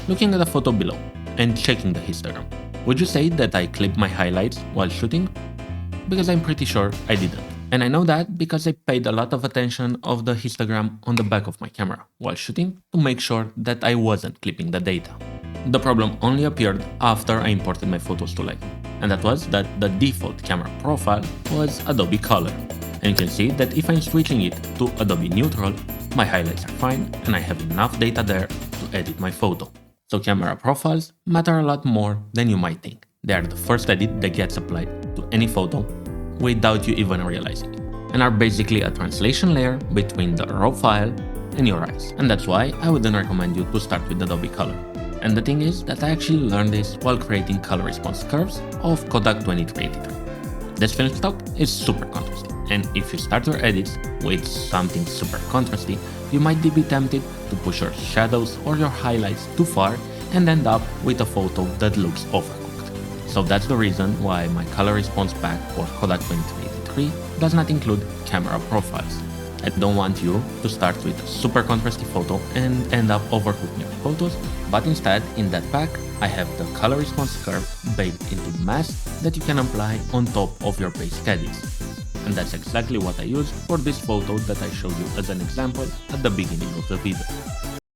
Looking at the photo below and checking the histogram, would you say that I clipped my highlights while shooting? Because I'm pretty sure I didn't. And I know that because I paid a lot of attention of the histogram on the back of my camera while shooting to make sure that I wasn't clipping the data. The problem only appeared after I imported my photos to Lightroom, and that was that the default camera profile was Adobe Color. And you can see that if I'm switching it to Adobe Neutral, my highlights are fine and I have enough data there to edit my photo. So camera profiles matter a lot more than you might think. They are the first edit that gets applied to any photo without you even realizing it, and are basically a translation layer between the raw file and your eyes. And that's why I wouldn't recommend you to start with Adobe Color. And the thing is that I actually learned this while creating color response curves of Kodak 2083. This film stock is super contrasty, and if you start your edits with something super contrasty, you might be tempted to push your shadows or your highlights too far and end up with a photo that looks overcooked. So that's the reason why my color response pack for Kodak 2083 does not include camera profiles. I don't want you to start with a super contrasty photo and end up overcooking your photos, but instead in that pack I have the color response curve baked into masks that you can apply on top of your base edits. And that's exactly what I used for this photo that I showed you as an example at the beginning of the video.